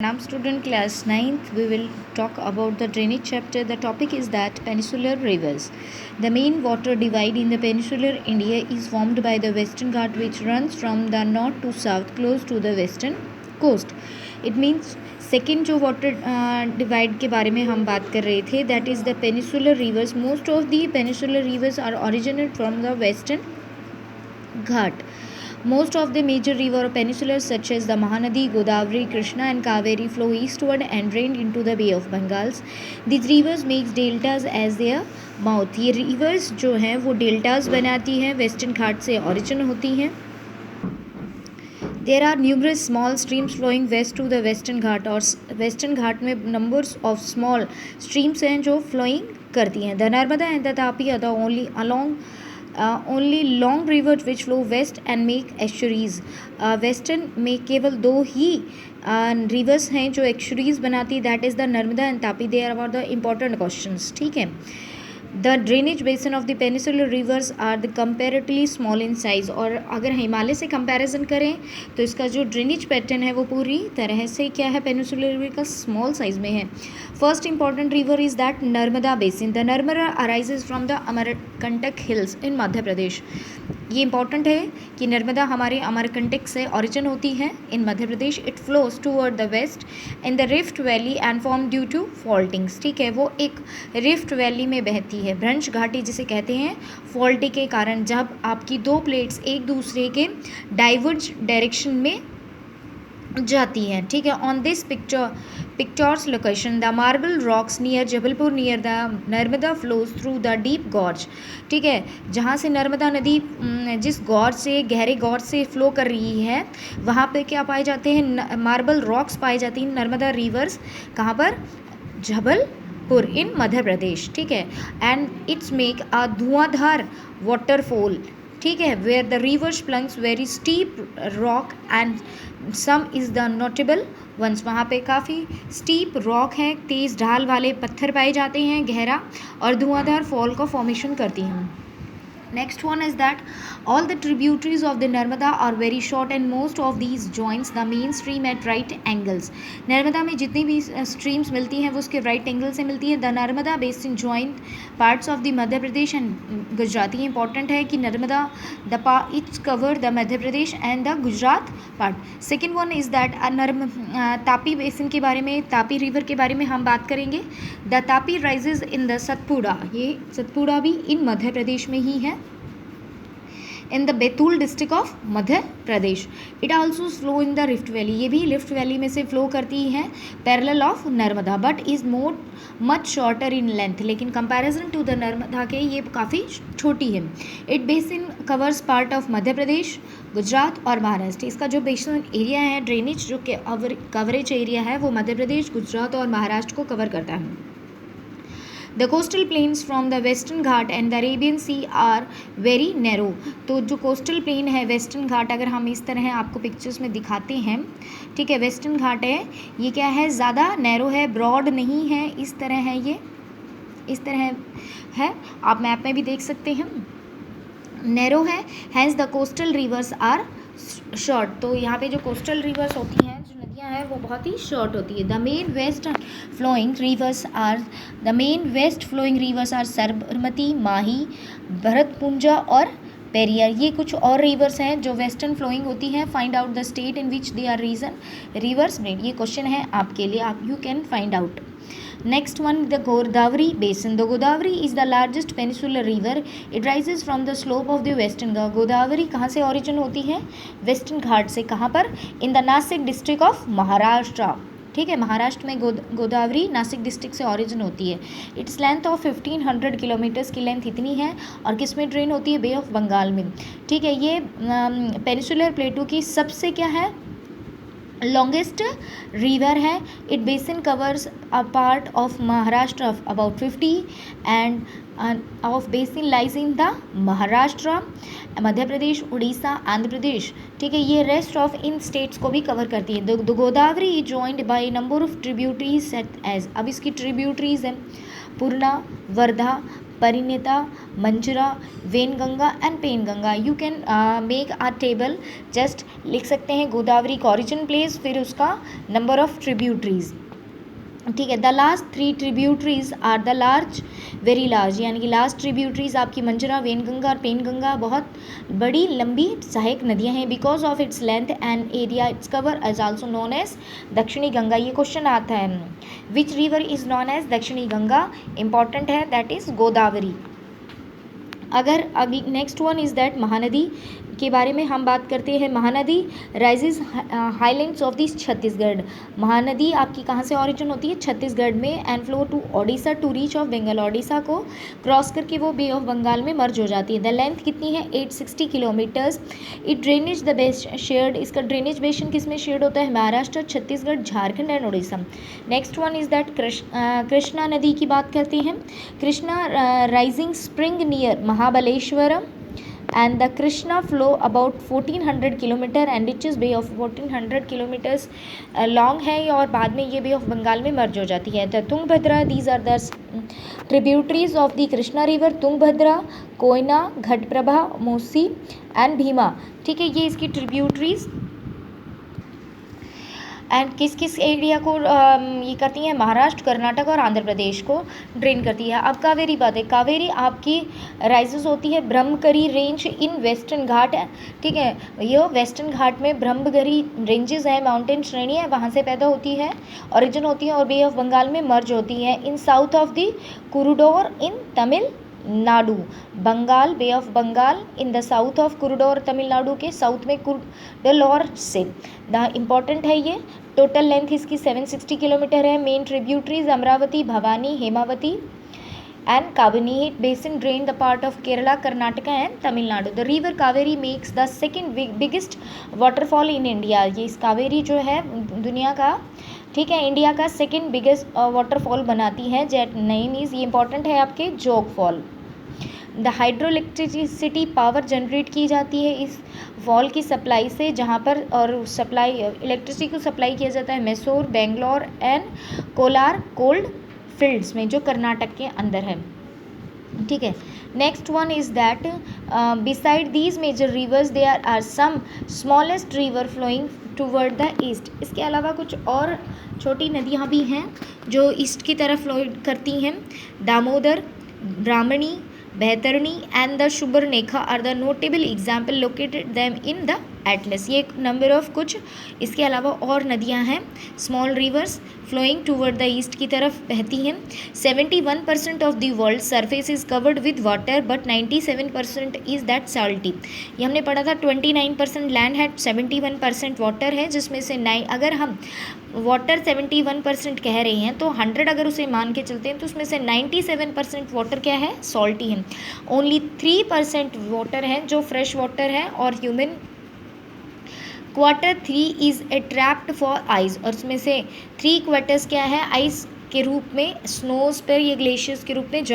I'm student class 9th. We will talk about the drainage chapter. The topic is that peninsular rivers. The main water divide in the peninsular India is formed by the Western Ghat, which runs from the north to south close to the western coast. It means second जो water divide के बारे में हम बात कर रहे थे, that is the peninsular rivers. Most of the peninsular rivers are originate from the western Ghat. Most of the major river peninsulas such as the Mahanadi, Godavari, Krishna and Kaveri flow eastward and drain into the Bay of Bengal. These rivers make deltas as their mouth. ये rivers जो हैं वो deltas बनाती हैं, western घाट से origin होती हैं. There are numerous small streams flowing west to the western घाट और western घाट में numbers of small streams हैं जो flowing करती हैं. The Narmada and the Tapi are the only long rivers which flow west and make estuaries. Western में केवल दो ही रिवर्स हैं जो एस्चुरीज बनाती, that is the Narmada and Tapi. They are the important questions. ठीक है. The drainage basin of the peninsular rivers are the comparatively small in size. और अगर हिमालय से कंपैरिजन करें तो इसका जो ड्रेनेज पैटर्न है वो पूरी तरह से क्या है, पेनिसुलर रिवर का स्मॉल साइज़ में है. First important river is that Narmada basin. The Narmada arises from the Amarkantak hills in Madhya Pradesh. ये इंपॉर्टेंट है कि नर्मदा हमारे अमरकंटक से ऑरिजिन होती है in Madhya Pradesh. It flows toward the west in the rift valley and form due to faultings. ठीक है, वो एक रिफ्ट वैली में बहती है, भ्रंश घाटी जिसे कहते हैं, फॉल्टिंग के कारण. जब आपकी दो प्लेट्स एक दूसरे के डाइवर्ज डायरेक्शन में जाती हैं. ठीक है. On this pictures location the marble rocks near Jabalpur near the Narmada flows through the deep gorge. ठीक है, जहाँ से नर्मदा नदी जिस गॉर्ज से, गहरे गॉर्ज से फ्लो कर रही है, वहाँ पे क्या पाए जाते हैं, मार्बल रॉक्स पाए जाती हैं. नर्मदा रिवर्स कहाँ पर, जबलपुर इन मध्य प्रदेश. ठीक है. And it's make a Dhuandhar waterfall. ठीक है, where the river plunges very steep rock and some is the notable ones. वहाँ पे काफ़ी स्टीप रॉक हैं, तेज़ ढाल वाले पत्थर पाए जाते हैं, गहरा, और धुआंधार फॉल का फॉर्मेशन करती हैं. Next one is that all the tributaries of the Narmada are very short and most of these joins the main stream at right angles. Narmada में जितनी भी streams मिलती हैं वो उसके right angle से मिलती है. The Narmada basin join parts of the Madhya Pradesh and Gujarat. ये important है कि Narmada it's cover the Madhya Pradesh and the Gujarat part. Second one is that Tapi basin के बारे में, तापी river के बारे में हम बात करेंगे. The Tapi rises in the Satpura. ये सतपुड़ा भी इन मध्य प्रदेश में ही है, in the Betul district of Madhya Pradesh. It also flow in the rift valley. ये भी रिफ्ट वैली में से फ्लो करती है parallel of Narmada, but is more much shorter in length. लेकिन कंपैरिजन टू द नर्मदा के ये काफ़ी छोटी है. It basin covers part of Madhya Pradesh, Gujarat और महाराष्ट्र. इसका जो बेसिन एरिया है, ड्रेनेज जो कवरेज एरिया है, वो मध्य प्रदेश, गुजरात और महाराष्ट्र को कवर करता है. The coastal plains from the Western Ghat and the Arabian Sea are very narrow. तो जो कोस्टल प्लेन है वेस्टर्न घाट, अगर हम इस तरह आपको पिक्चर्स में दिखाते हैं, ठीक है, वेस्टर्न घाट है, ये क्या है, ज़्यादा नैरो है, ब्रॉड नहीं है, इस तरह है, ये इस तरह है, आप मैप में भी देख सकते हैं, नैरो है. Has the coastal rivers are short. तो यहाँ पे जो कोस्टल रिवर्स होती हैं, जो नदियाँ हैं, वो बहुत ही शॉर्ट होती है. The main west flowing rivers are Sabarmati, Mahi, Bharathapuzha और पेरियार. ये कुछ और रिवर्स हैं जो वेस्टर्न फ्लोइंग होती हैं. Find out the state in which they are rivers made. ये क्वेश्चन है आपके लिए, आप you can find out. Next one, the Godavari basin. The Godavari is the largest peninsular river. It rises from the slope of the western Ghat. Godavari कहाँ से origin होती है, western घाट से. कहाँ पर, in the Nashik district of Maharashtra. ठीक है, महाराष्ट्र में गोदावरी नासिक डिस्ट्रिक्ट से ऑरिजिन होती है. इट्स लेंथ ऑफ 1500 किलोमीटर्स की लेंथ इतनी है, और किस में ड्रेन होती है, बे ऑफ बंगाल में. ठीक है, ये पेनिसुलर प्लेटू की सबसे क्या है, लॉन्गेस्ट रिवर है. It basin covers a part of Maharashtra of about 50 and of basin lies in the Maharashtra, Madhya Pradesh, Orissa, Andhra Pradesh. ठीक है, ये रेस्ट ऑफ इन स्टेट्स को भी कवर करती है. The Godavari is joined by number of tributaries set age. अब इसकी ट्रिब्यूटरीज हैं Purna, Wardha, Pranhita, Manjra, Wainganga and Penganga. You can make a table. Just लिख सकते हैं गोदावरी का ऑरिजिन प्लेस, फिर उसका नंबर ऑफ ट्रिब्यूटरीज. ठीक है. The last 3 tributaries are the large, very large, यानी कि लास्ट ट्रिब्यूटरीज आपकी मंजरा, वेनगंगा और पेनगंगा बहुत बड़ी लंबी सहायक नदियां हैं. Because of its length and area its cover is also known as Dakshini Ganga. ये क्वेश्चन आता है. Which river is known as Dakshini Ganga? Important है, दैट इज गोदावरी. अगर अगली next one is that Mahanadi के बारे में हम बात करते हैं. Mahanadi rises highlands of this Chhattisgarh. Mahanadi आपकी कहाँ से ऑरिजिन होती है? छत्तीसगढ़ में. And flow to Odisha to reach of Bengal. Odisha को क्रॉस करके वो बे ऑफ बंगाल में मर्ज हो जाती है. द लेंथ कितनी है? 860 kilometres. It drainage the best shared. इसका ड्रेनेज बेसिन किस में शेयर्ड होता है? Maharashtra, Chhattisgarh, Jharkhand and Orissa. Next one is that Krishna नदी की बात करते हैं. Krishna rising spring near Mahabaleshwaram and the Krishna flow about 1400 kilometre and reaches Bay of 1400 kilometres long है और बाद में ये बे ऑफ बंगाल में मर्ज हो जाती है. The Tungabhadra, these are the tributaries of the Krishna river. Tungabhadra, Koyna, Ghataprabha, Musi and Bhima. ठीक है, ये इसकी ट्रिब्यूटरीज एंड किस किस एरिया को ये करती हैं? महाराष्ट्र, कर्नाटक और आंध्र प्रदेश को ड्रेन करती है. अब कावेरी बात है. कावेरी आपकी राइजेस होती है ब्रह्मगिरी रेंज इन वेस्टर्न घाट है. ठीक है, ये वेस्टर्न घाट में ब्रह्मगिरी रेंजेस है, माउंटेन श्रेणी है, वहाँ से पैदा होती है, ओरिजिन होती है और बे ऑफ बंगाल में मर्ज होती है. इन south of the कुरुडोर in Tamil Nadu. Bengal, bay of Bengal in the south of कुरुडोर, Tamil Nadu के साउथ में कुरुडोर से. द इम्पॉर्टेंट है ये. टोटल लेंथ इसकी 760 किलोमीटर है. Main tributaries Amaravati, Bhavani, Hemavati and Kabini basin drain the part of Kerala, Karnataka and Tamil Nadu. The river Kaveri makes the second biggest waterfall in India. ये इस कावेरी जो है दुनिया का, ठीक है, इंडिया का सेकेंड बिगेस्ट वाटरफॉल बनाती है. जेट नेम इज, ये इंपॉर्टेंट है आपके, जोग fall. The hydro electricity power generate की जाती है इस फॉल की सप्लाई से, जहाँ पर और सप्लाई इलेक्ट्रिसिटी को सप्लाई किया जाता है Mysore, Bangalore and Kolar cold fields में, जो कर्नाटक के अंदर है. ठीक है. Next one is that beside these major rivers there are some smallest river flowing toward the east. इसके अलावा कुछ और छोटी नदियाँ भी हैं जो ईस्ट की तरफ फ्लो करती हैं. Damodar, Brahmani, Baitarani and the Subarnarekha are the notable example. Located them in the atlas. ये एक नंबर ऑफ कुछ इसके अलावा और नदियां हैं small rivers flowing toward the east की तरफ बहती हैं. 71% of the world surface is covered with water but 97% is that salty. ये हमने पढ़ा था. 29% लैंड है, 71% वाटर है, जिसमें से अगर हम वाटर 71% कह रहे हैं तो 100 अगर उसे मान के चलते हैं तो उसमें से 97% वाटर क्या है? सॉल्टी है. ओनली 3% वाटर है जो फ्रेश वाटर है. और human quarter 3 is a trapped for ice. और उसमें से 3 क्वार्टर्स क्या है? आइस के रूप में, स्नोज पर, ये ग्लेशियर्स के रूप में